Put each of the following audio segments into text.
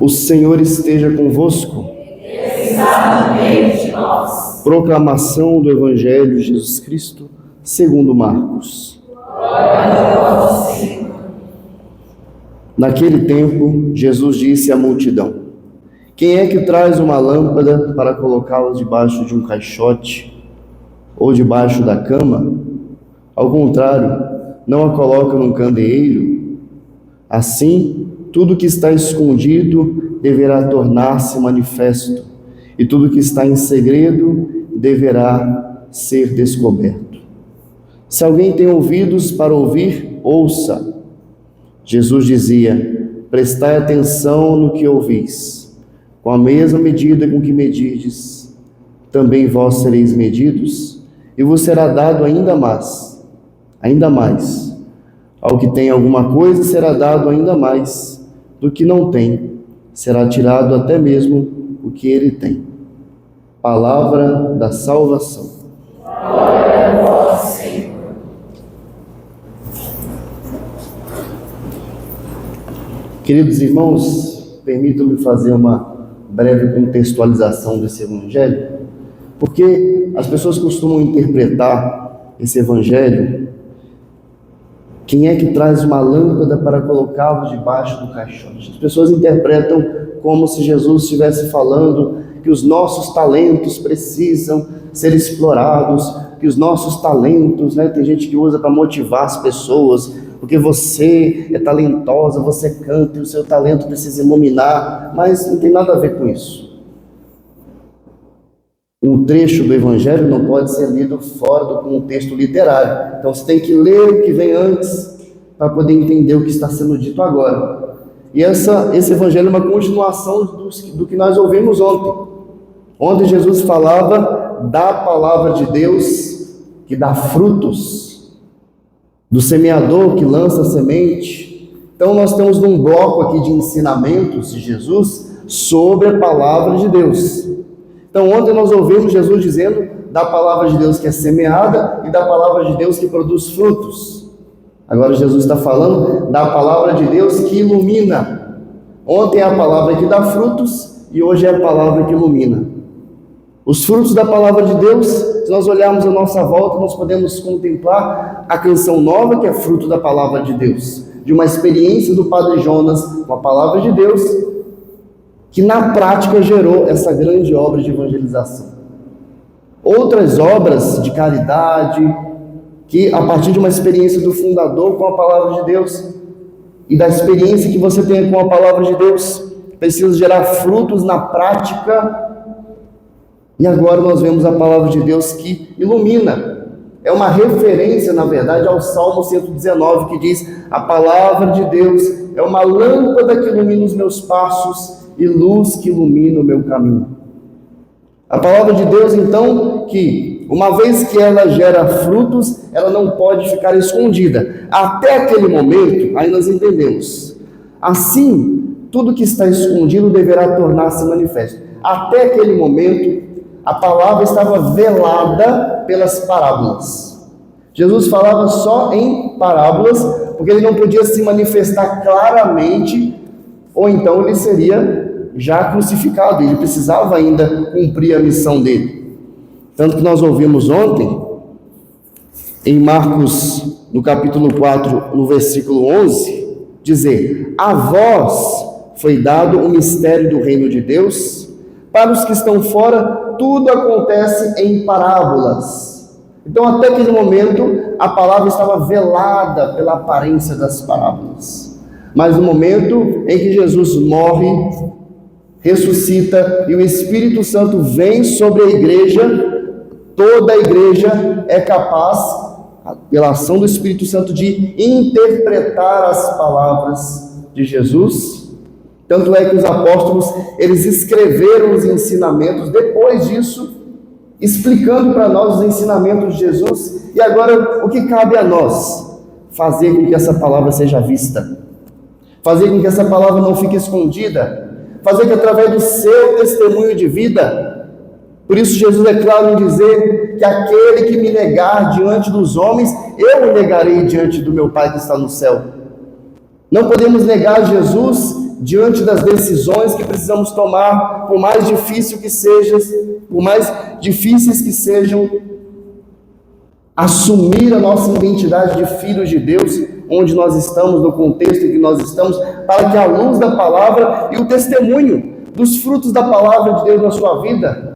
O Senhor esteja convosco. Ele está no meio de nós. Proclamação do Evangelho de Jesus Cristo, segundo Marcos. Glória a vós, Senhor. Naquele tempo, Jesus disse à multidão: quem é que traz uma lâmpada para colocá-la debaixo de um caixote ou debaixo da cama? Ao contrário, não a coloca num candeeiro? Assim, tudo que está escondido deverá tornar-se manifesto, e tudo que está em segredo deverá ser descoberto. Se alguém tem ouvidos para ouvir, ouça. Jesus dizia: prestai atenção no que ouvis. Com a mesma medida com que medirdes, também vós sereis medidos, e vos será dado ainda mais. Ao que tem alguma coisa será dado ainda mais, do que não tem, será tirado até mesmo o que ele tem. Palavra da salvação. Glória a vós, Senhor. Queridos irmãos, permitam-me fazer uma breve contextualização desse evangelho, porque as pessoas costumam interpretar esse evangelho: quem é que traz uma lâmpada para colocá-lo debaixo do caixote? As pessoas interpretam como se Jesus estivesse falando que os nossos talentos precisam ser explorados, que os nossos talentos, tem gente que usa para motivar as pessoas, porque você é talentosa, você canta e o seu talento precisa iluminar, mas não tem nada a ver com isso. Um trecho do Evangelho não pode ser lido fora do contexto literário, então você tem que ler o que vem antes para poder entender o que está sendo dito agora. E esse Evangelho é uma continuação do que nós ouvimos ontem. Ontem Jesus falava da palavra de Deus que dá frutos, do semeador que lança a semente. Então nós temos um bloco aqui de ensinamentos de Jesus sobre a palavra de Deus. Então ontem nós ouvimos Jesus dizendo da palavra de Deus que é semeada e da palavra de Deus que produz frutos. Agora Jesus está falando da palavra de Deus que ilumina. Ontem é a palavra que dá frutos e hoje é a palavra que ilumina. Os frutos da palavra de Deus, se nós olharmos à nossa volta, nós podemos contemplar a canção nova, que é fruto da palavra de Deus, de uma experiência do Padre Jonas com a palavra de Deus, que na prática gerou essa grande obra de evangelização. Outras obras de caridade, que a partir de uma experiência do fundador com a palavra de Deus, e da experiência que você tem com a palavra de Deus, precisam gerar frutos na prática. E agora nós vemos a palavra de Deus que ilumina. É uma referência, na verdade, ao Salmo 119, que diz: a palavra de Deus é uma lâmpada que ilumina os meus passos e luz que ilumina o meu caminho. A palavra de Deus, então, que uma vez que ela gera frutos, ela não pode ficar escondida. Até aquele momento, aí nós entendemos. Assim, tudo que está escondido deverá tornar-se manifesto. Até aquele momento, a palavra estava velada pelas parábolas. Jesus falava só em parábolas, porque ele não podia se manifestar claramente, ou então ele seria já crucificado, ele precisava ainda cumprir a missão dele. Tanto que nós ouvimos ontem, em Marcos, no capítulo 4, no versículo 11, dizer: a vós foi dado o mistério do reino de Deus, para os que estão fora, tudo acontece em parábolas. Então, até aquele momento, a palavra estava velada pela aparência das parábolas. Mas no momento em que Jesus morre, ressuscita e o Espírito Santo vem sobre a igreja, toda a igreja é capaz, pela ação do Espírito Santo, de interpretar as palavras de Jesus. Tanto é que os apóstolos, eles escreveram os ensinamentos depois disso, explicando para nós os ensinamentos de Jesus. E agora, o que cabe a nós? Fazer com que essa palavra seja vista, fazer com que essa palavra não fique escondida, fazer que através do seu testemunho de vida. Por isso Jesus é claro em dizer que aquele que me negar diante dos homens, eu o negarei diante do meu Pai que está no céu. Não podemos negar Jesus diante das decisões que precisamos tomar, por mais difíceis que sejam, assumir a nossa identidade de filhos de Deus, onde nós estamos, no contexto em que nós estamos, para que a luz da palavra e o testemunho dos frutos da palavra de Deus na sua vida,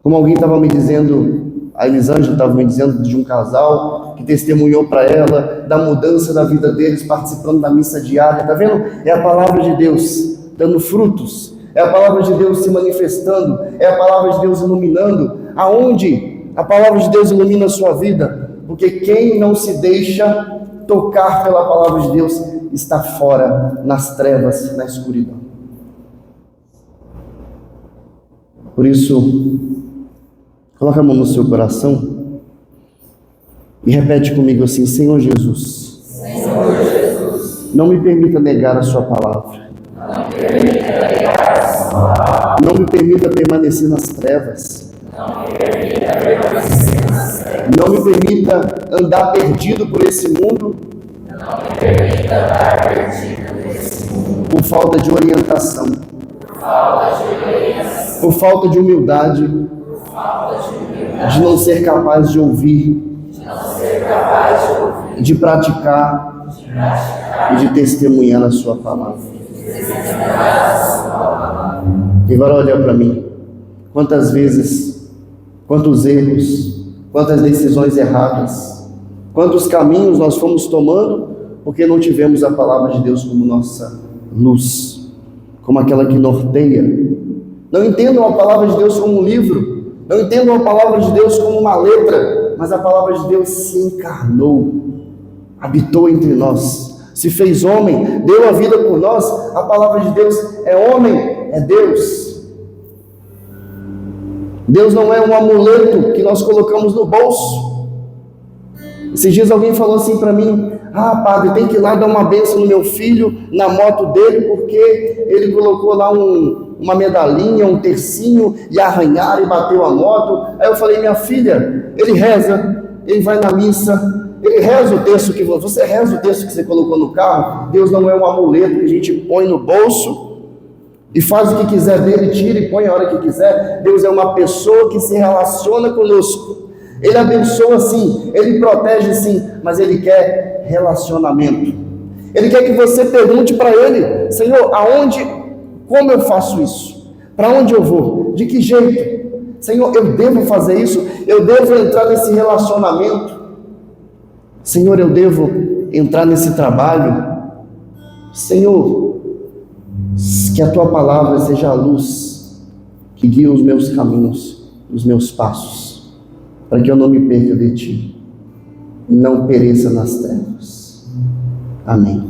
como alguém estava me dizendo, a Elisângela estava me dizendo de um casal que testemunhou para ela da mudança da vida deles, participando da missa diária, está vendo? É a palavra de Deus dando frutos, é a palavra de Deus se manifestando, é a palavra de Deus iluminando. Aonde a palavra de Deus ilumina a sua vida? Porque quem não se deixa tocar pela palavra de Deus está fora, nas trevas, na escuridão. Por isso, coloca a mão no seu coração e repete comigo assim: Senhor Jesus, não me permita negar a sua palavra. Não me permita permanecer nas trevas. Não me permita andar perdido por esse mundo. Por falta de orientação. Por falta de humildade. De não ser capaz de ouvir. De praticar. E de testemunhar a sua palavra. E agora olha para mim. Quantas vezes, quantos erros, quantas decisões erradas, quantos caminhos nós fomos tomando porque não tivemos a palavra de Deus como nossa luz, como aquela que norteia. Não entendam a palavra de Deus como um livro, não entendam a palavra de Deus como uma letra, mas a palavra de Deus se encarnou, habitou entre nós, se fez homem, deu a vida por nós. A palavra de Deus é homem, é Deus. Deus não é um amuleto que nós colocamos no bolso. Esses dias alguém falou assim para mim: padre, tem que ir lá dar uma bênção no meu filho, na moto dele, porque ele colocou lá uma medalhinha, um tercinho, e arranharam e bateu a moto. Aí eu falei: minha filha, ele reza, ele vai na missa, ele reza o texto que você reza o texto que você colocou no carro. Deus não é um amuleto que a gente põe no bolso e faz o que quiser dele, tira e põe a hora que quiser. Deus é uma pessoa que se relaciona conosco. Ele abençoa sim, Ele protege sim, mas Ele quer relacionamento. Ele quer que você pergunte para Ele: Senhor, aonde, como eu faço isso? Para onde eu vou? De que jeito? Senhor, eu devo fazer isso? Eu devo entrar nesse relacionamento? Senhor, eu devo entrar nesse trabalho? Senhor, que a Tua palavra seja a luz que guia os meus caminhos, os meus passos, para que eu não me perca de Ti, não pereça nas trevas. Amém.